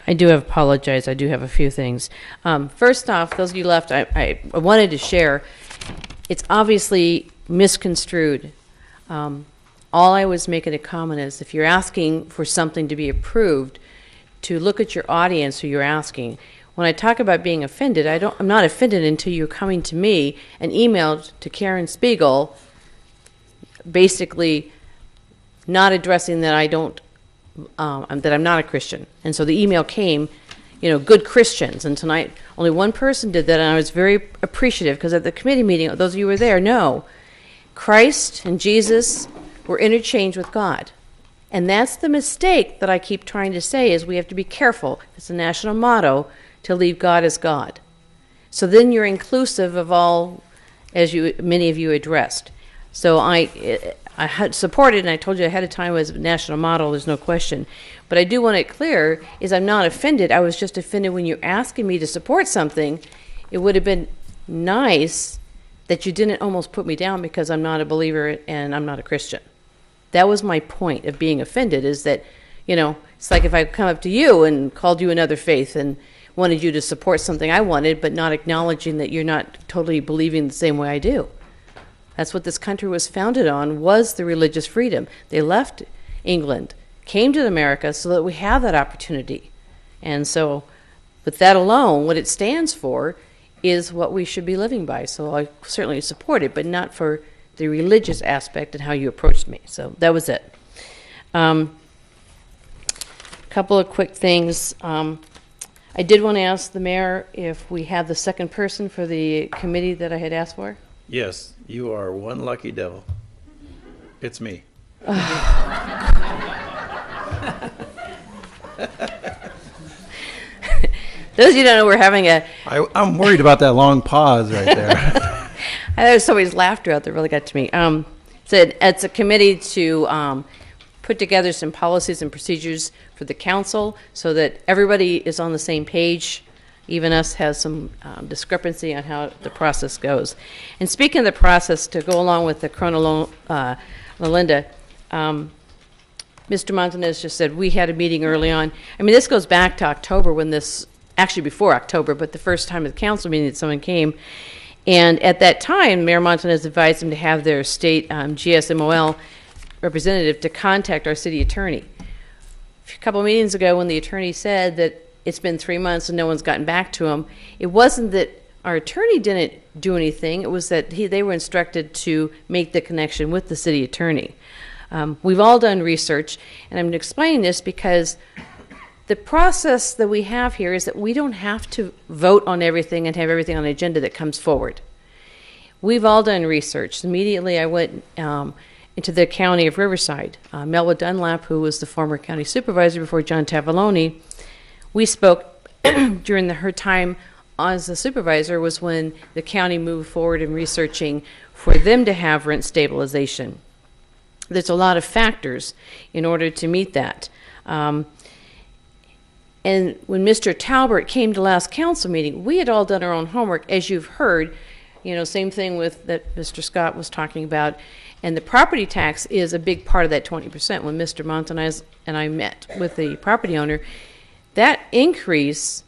I do have apologize. I do have a few things. First off, those of you left, I wanted to share. It's obviously misconstrued. All I was making a comment is if you're asking for something to be approved, to look at your audience who you're asking. When I talk about being offended, I'm not offended until you're coming to me and emailed to Karen Spiegel, basically not addressing that that I'm not a Christian. And so the email came, good Christians. And tonight, only one person did that, and I was very appreciative because at the committee meeting, those of you who were there know, Christ and Jesus were interchanged with God. And that's the mistake that I keep trying to say is we have to be careful. It's a national motto to leave God as God. So then you're inclusive of all, as many of you addressed. So I had supported, and I told you ahead of time, as a national model, there's no question. But I do want it clear, is I'm not offended. I was just offended when you're asking me to support something. It would have been nice that you didn't almost put me down because I'm not a believer and I'm not a Christian. That was my point of being offended, is that, it's like if I come up to you and called you another faith and wanted you to support something I wanted, but not acknowledging that you're not totally believing the same way I do. That's what this country was founded on, was the religious freedom. They left England, came to America so that we have that opportunity. And so, with that alone, what it stands for is what we should be living by. So I certainly support it, but not for the religious aspect and how you approached me. So that was it. Couple of quick things. I did want to ask the mayor if we have the second person for the committee that I had asked for. Yes, you are one lucky devil. It's me. Those of you who don't know, we're having I'm worried about that long pause right there. I thought somebody's laughter out there really got to me. It's a committee to put together some policies and procedures for the council so that everybody is on the same page. Even us has some discrepancy on how the process goes. And speaking of the process, to go along with the Corona Linda, Mr. Montanez just said we had a meeting early on. I mean, this goes back to October when this, actually before October, but the first time at the council meeting that someone came. And at that time, Mayor Montanez advised them to have their state GSMOL representative to contact our city attorney. A couple of meetings ago when the attorney said that it's been 3 months and no one's gotten back to him, it wasn't that our attorney didn't do anything, it was that they were instructed to make the connection with the city attorney. We've all done research, and I'm explaining this because the process that we have here is that we don't have to vote on everything and have everything on the agenda that comes forward. We've all done research. Immediately I went into the county of Riverside. Melba Dunlap, who was the former county supervisor before John Tavallone, we spoke during her time as a supervisor was when the county moved forward in researching for them to have rent stabilization. There's a lot of factors in order to meet that. And when Mr. Talbert came to last council meeting, we had all done our own homework, as you've heard. Same thing with that Mr. Scott was talking about. And the property tax is a big part of that 20%. When Mr. Montanez and I met with the property owner, that increase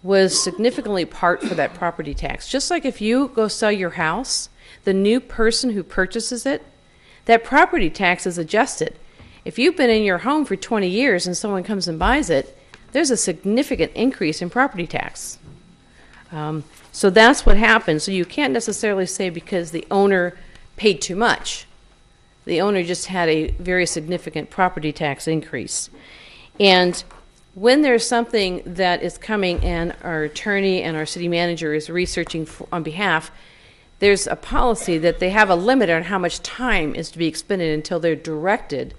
was significantly part for that property tax. Just like if you go sell your house, the new person who purchases it, that property tax is adjusted. If you've been in your home for 20 years and someone comes and buys it, there's a significant increase in property tax. So that's what happens. So you can't necessarily say because the owner paid too much. The owner just had a very significant property tax increase. And when there's something that is coming and our attorney and our city manager is researching on behalf, there's a policy that they have a limit on how much time is to be expended until they're directed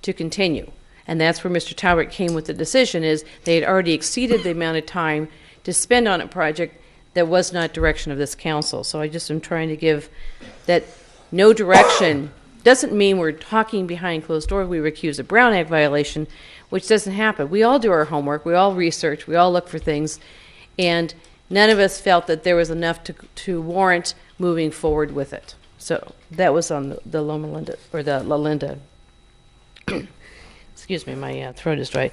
to continue. And that's where Mr. Talbert came with the decision, is they had already exceeded the amount of time to spend on a project that was not direction of this council. So I just am trying to give that no direction doesn't mean we're talking behind closed doors. We recuse a Brown Act violation, which doesn't happen. We all do our homework. We all research. We all look for things. And none of us felt that there was enough to warrant moving forward with it. So that was on the Loma Linda, or the La Linda. Excuse me, my throat is dry.